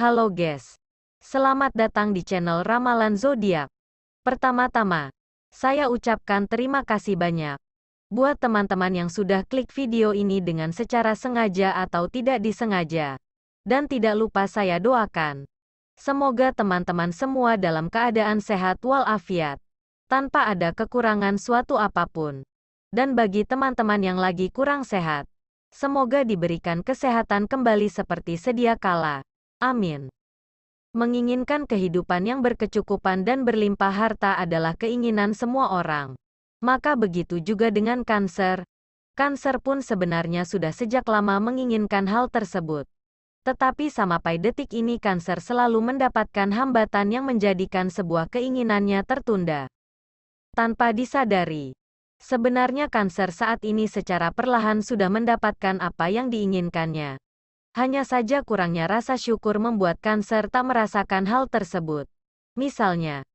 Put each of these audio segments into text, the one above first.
Halo guys, selamat datang di channel Ramalan Zodiak. Pertama-tama, saya ucapkan terima kasih banyak buat teman-teman yang sudah klik video ini dengan secara sengaja atau tidak disengaja. Dan tidak lupa saya doakan, semoga teman-teman semua dalam keadaan sehat walafiat, tanpa ada kekurangan suatu apapun. Dan bagi teman-teman yang lagi kurang sehat, semoga diberikan kesehatan kembali seperti sedia kala. Amin. Menginginkan kehidupan yang berkecukupan dan berlimpah harta adalah keinginan semua orang. Maka begitu juga dengan Cancer. Cancer pun sebenarnya sudah sejak lama menginginkan hal tersebut. Tetapi sampai detik ini Cancer selalu mendapatkan hambatan yang menjadikan sebuah keinginannya tertunda. Tanpa disadari, sebenarnya Cancer saat ini secara perlahan sudah mendapatkan apa yang diinginkannya. Hanya saja kurangnya rasa syukur membuat Cancer tak merasakan hal tersebut. Misalnya,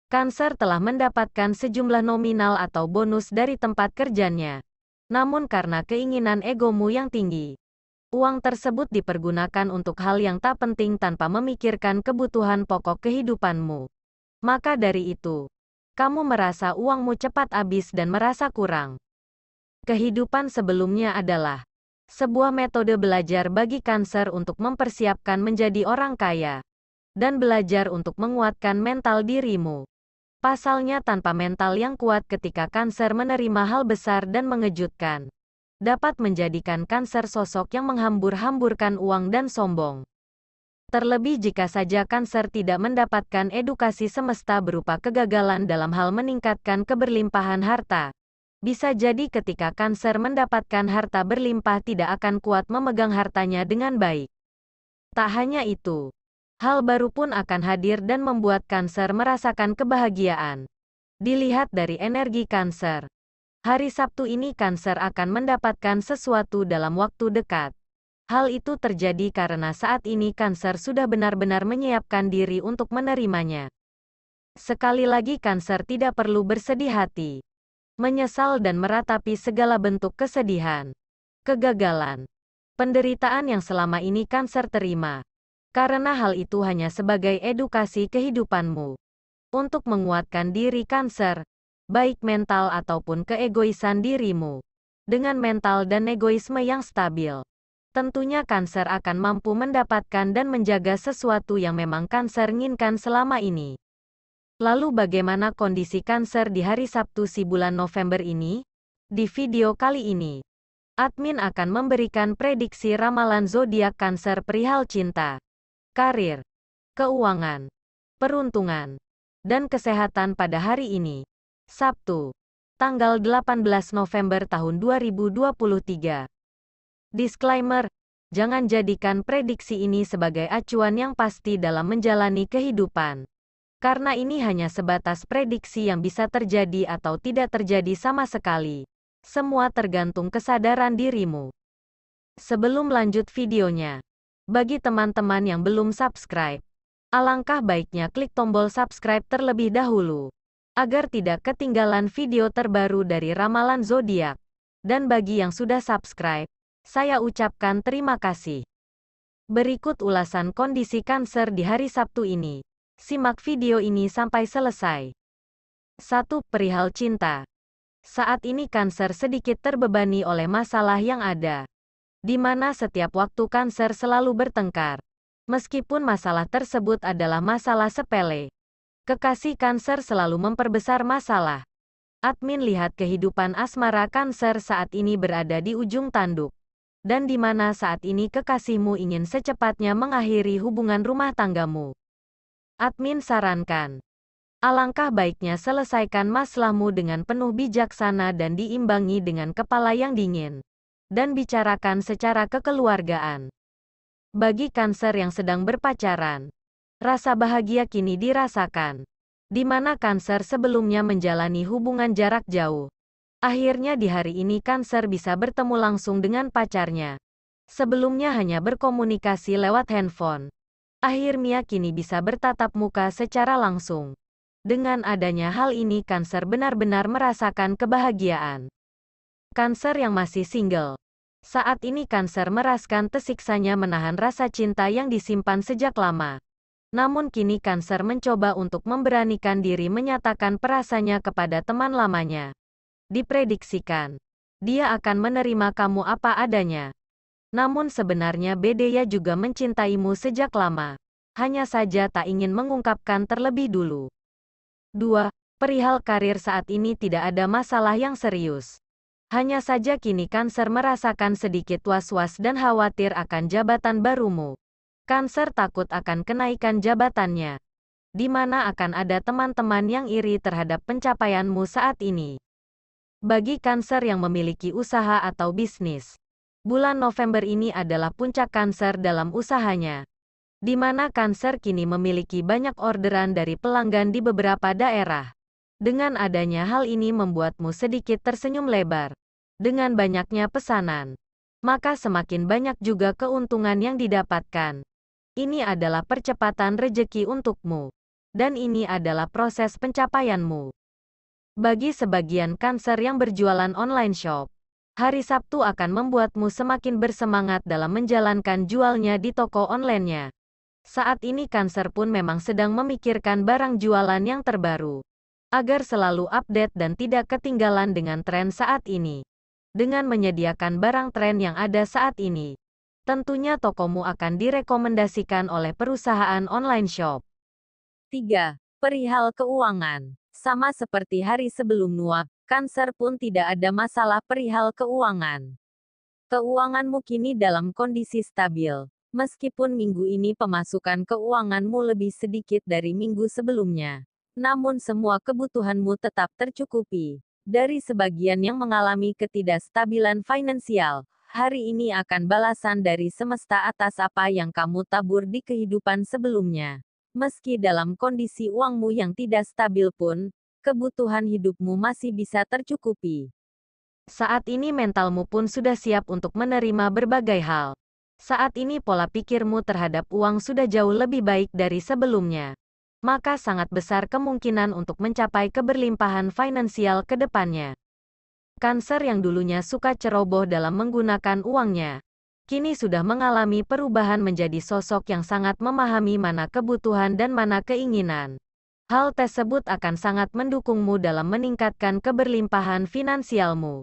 Cancer telah mendapatkan sejumlah nominal atau bonus dari tempat kerjanya. Namun karena keinginan egomu yang tinggi, uang tersebut dipergunakan untuk hal yang tak penting tanpa memikirkan kebutuhan pokok kehidupanmu. Maka dari itu, kamu merasa uangmu cepat habis dan merasa kurang. Kehidupan sebelumnya adalah sebuah metode belajar bagi Cancer untuk mempersiapkan menjadi orang kaya, dan belajar untuk menguatkan mental dirimu. Pasalnya tanpa mental yang kuat ketika Cancer menerima hal besar dan mengejutkan, dapat menjadikan Cancer sosok yang menghambur-hamburkan uang dan sombong. Terlebih jika saja Cancer tidak mendapatkan edukasi semesta berupa kegagalan dalam hal meningkatkan keberlimpahan harta. Bisa jadi ketika Cancer mendapatkan harta berlimpah tidak akan kuat memegang hartanya dengan baik. Tak hanya itu, hal baru pun akan hadir dan membuat Cancer merasakan kebahagiaan. Dilihat dari energi Cancer, hari Sabtu ini Cancer akan mendapatkan sesuatu dalam waktu dekat. Hal itu terjadi karena saat ini Cancer sudah benar-benar menyiapkan diri untuk menerimanya. Sekali lagi Cancer tidak perlu bersedih hati, menyesal dan meratapi segala bentuk kesedihan, kegagalan, penderitaan yang selama ini Cancer terima. Karena hal itu hanya sebagai edukasi kehidupanmu. Untuk menguatkan diri Cancer, baik mental ataupun keegoisan dirimu. Dengan mental dan egoisme yang stabil, tentunya Cancer akan mampu mendapatkan dan menjaga sesuatu yang memang Cancer inginkan selama ini. Lalu bagaimana kondisi Cancer di hari Sabtu si bulan November ini? Di video kali ini, admin akan memberikan prediksi ramalan zodiak Cancer perihal cinta, karir, keuangan, peruntungan, dan kesehatan pada hari ini, Sabtu, tanggal 18 November tahun 2023. Disclaimer, jangan jadikan prediksi ini sebagai acuan yang pasti dalam menjalani kehidupan. Karena ini hanya sebatas prediksi yang bisa terjadi atau tidak terjadi sama sekali. Semua tergantung kesadaran dirimu. Sebelum lanjut videonya, bagi teman-teman yang belum subscribe, alangkah baiknya klik tombol subscribe terlebih dahulu, agar tidak ketinggalan video terbaru dari Ramalan Zodiak. Dan bagi yang sudah subscribe, saya ucapkan terima kasih. Berikut ulasan kondisi Cancer di hari Sabtu ini. Simak video ini sampai selesai. 1. Perihal cinta. Saat ini Cancer sedikit terbebani oleh masalah yang ada, di mana setiap waktu Cancer selalu bertengkar. Meskipun masalah tersebut adalah masalah sepele, kekasih Cancer selalu memperbesar masalah. Admin lihat kehidupan asmara Cancer saat ini berada di ujung tanduk, dan di mana saat ini kekasihmu ingin secepatnya mengakhiri hubungan rumah tanggamu. Admin sarankan, alangkah baiknya selesaikan masalahmu dengan penuh bijaksana dan diimbangi dengan kepala yang dingin, dan bicarakan secara kekeluargaan. Bagi Cancer yang sedang berpacaran, rasa bahagia kini dirasakan, di mana Cancer sebelumnya menjalani hubungan jarak jauh. Akhirnya di hari ini Cancer bisa bertemu langsung dengan pacarnya. Sebelumnya hanya berkomunikasi lewat handphone. Akhirnya kini bisa bertatap muka secara langsung. Dengan adanya hal ini Cancer benar-benar merasakan kebahagiaan. Cancer yang masih single, Saat ini Cancer merasakan tersiksanya menahan rasa cinta yang disimpan sejak lama. Namun kini Cancer mencoba untuk memberanikan diri menyatakan perasaannya kepada teman lamanya. Diprediksikan, dia akan menerima kamu apa adanya. Namun sebenarnya dia juga mencintaimu sejak lama. Hanya saja tak ingin mengungkapkan terlebih dulu. 2. Perihal karir saat ini tidak ada masalah yang serius. Hanya saja kini Cancer merasakan sedikit was-was dan khawatir akan jabatan barumu. Cancer takut akan kenaikan jabatannya, di mana akan ada teman-teman yang iri terhadap pencapaianmu saat ini. Bagi Cancer yang memiliki usaha atau bisnis, bulan November ini adalah puncak Cancer dalam usahanya, di mana Cancer kini memiliki banyak orderan dari pelanggan di beberapa daerah. Dengan adanya hal ini membuatmu sedikit tersenyum lebar. Dengan banyaknya pesanan, maka semakin banyak juga keuntungan yang didapatkan. Ini adalah percepatan rejeki untukmu. Dan ini adalah proses pencapaianmu. Bagi sebagian Cancer yang berjualan online shop, hari Sabtu akan membuatmu semakin bersemangat dalam menjalankan jualnya di toko online-nya. Saat ini Cancer pun memang sedang memikirkan barang jualan yang terbaru, agar selalu update dan tidak ketinggalan dengan tren saat ini. Dengan menyediakan barang tren yang ada saat ini, tentunya tokomu akan direkomendasikan oleh perusahaan online shop. 3. Perihal keuangan. Sama seperti hari sebelumnya, Cancer pun tidak ada masalah perihal keuangan. Keuanganmu kini dalam kondisi stabil. Meskipun minggu ini pemasukan keuanganmu lebih sedikit dari minggu sebelumnya, namun semua kebutuhanmu tetap tercukupi. Dari sebagian yang mengalami ketidakstabilan finansial, hari ini akan balasan dari semesta atas apa yang kamu tabur di kehidupan sebelumnya. Meski dalam kondisi uangmu yang tidak stabil pun, kebutuhan hidupmu masih bisa tercukupi. Saat ini mentalmu pun sudah siap untuk menerima berbagai hal. Saat ini pola pikirmu terhadap uang sudah jauh lebih baik dari sebelumnya. Maka sangat besar kemungkinan untuk mencapai keberlimpahan finansial ke depannya. Cancer yang dulunya suka ceroboh dalam menggunakan uangnya, kini sudah mengalami perubahan menjadi sosok yang sangat memahami mana kebutuhan dan mana keinginan. Hal tersebut akan sangat mendukungmu dalam meningkatkan keberlimpahan finansialmu.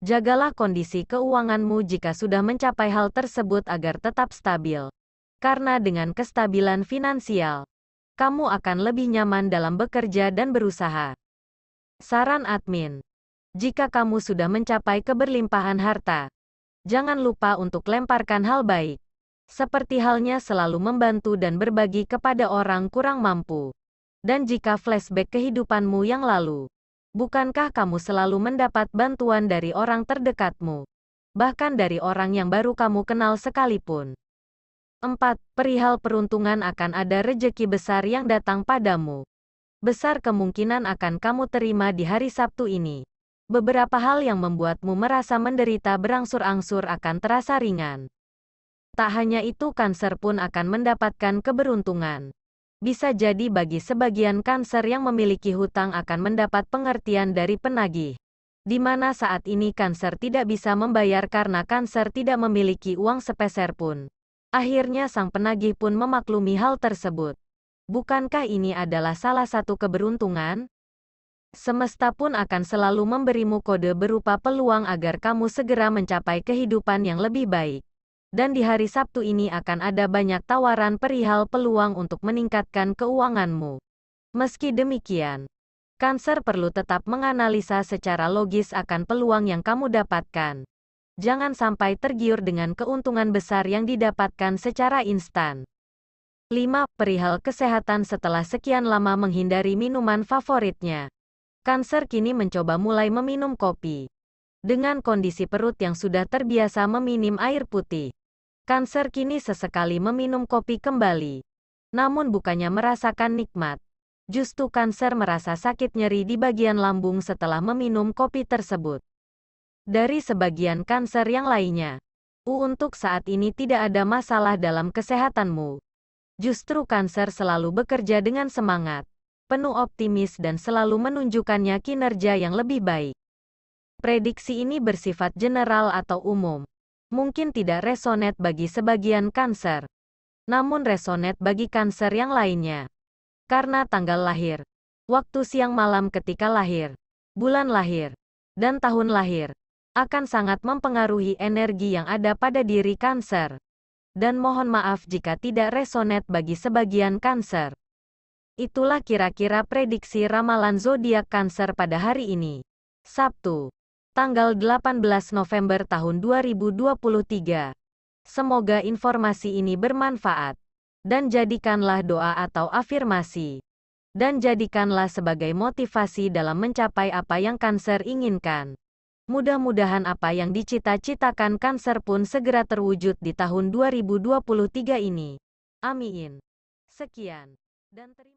Jagalah kondisi keuanganmu jika sudah mencapai hal tersebut agar tetap stabil. Karena dengan kestabilan finansial, kamu akan lebih nyaman dalam bekerja dan berusaha. Saran admin: jika kamu sudah mencapai keberlimpahan harta, jangan lupa untuk lemparkan hal baik. Seperti halnya selalu membantu dan berbagi kepada orang kurang mampu. Dan jika flashback kehidupanmu yang lalu, bukankah kamu selalu mendapat bantuan dari orang terdekatmu? Bahkan dari orang yang baru kamu kenal sekalipun. 4. Perihal peruntungan akan ada rejeki besar yang datang padamu. Besar kemungkinan akan kamu terima di hari Sabtu ini. Beberapa hal yang membuatmu merasa menderita berangsur-angsur akan terasa ringan. Tak hanya itu, Cancer pun akan mendapatkan keberuntungan. Bisa jadi bagi sebagian Cancer yang memiliki hutang akan mendapat pengertian dari penagih. Di mana saat ini Cancer tidak bisa membayar karena Cancer tidak memiliki uang sepeser pun. Akhirnya sang penagih pun memaklumi hal tersebut. Bukankah ini adalah salah satu keberuntungan? Semesta pun akan selalu memberimu kode berupa peluang agar kamu segera mencapai kehidupan yang lebih baik. Dan di hari Sabtu ini akan ada banyak tawaran perihal peluang untuk meningkatkan keuanganmu. Meski demikian, Cancer perlu tetap menganalisa secara logis akan peluang yang kamu dapatkan. Jangan sampai tergiur dengan keuntungan besar yang didapatkan secara instan. 5. Perihal kesehatan setelah sekian lama menghindari minuman favoritnya, Cancer kini mencoba mulai meminum kopi. Dengan kondisi perut yang sudah terbiasa meminim air putih, Cancer kini sesekali meminum kopi kembali. Namun bukannya merasakan nikmat, justru Cancer merasa sakit nyeri di bagian lambung setelah meminum kopi tersebut. Dari sebagian Cancer yang lainnya, untuk saat ini tidak ada masalah dalam kesehatanmu. Justru Cancer selalu bekerja dengan semangat, penuh optimis dan selalu menunjukkannya kinerja yang lebih baik. Prediksi ini bersifat general atau umum. mungkin tidak resonate bagi sebagian Cancer, namun resonate bagi Cancer yang lainnya. Karena tanggal lahir, waktu siang malam ketika lahir, bulan lahir, dan tahun lahir, akan sangat mempengaruhi energi yang ada pada diri Cancer. Dan mohon maaf jika tidak resonate bagi sebagian Cancer. Itulah kira-kira prediksi ramalan zodiak Cancer pada hari ini, Sabtu, tanggal 18 November tahun 2023. Semoga informasi ini bermanfaat, dan jadikanlah doa atau afirmasi, dan jadikanlah sebagai motivasi dalam mencapai apa yang Cancer inginkan. Mudah-mudahan apa yang dicita-citakan Cancer pun segera terwujud di tahun 2023 ini. Amin. Sekian, dan terima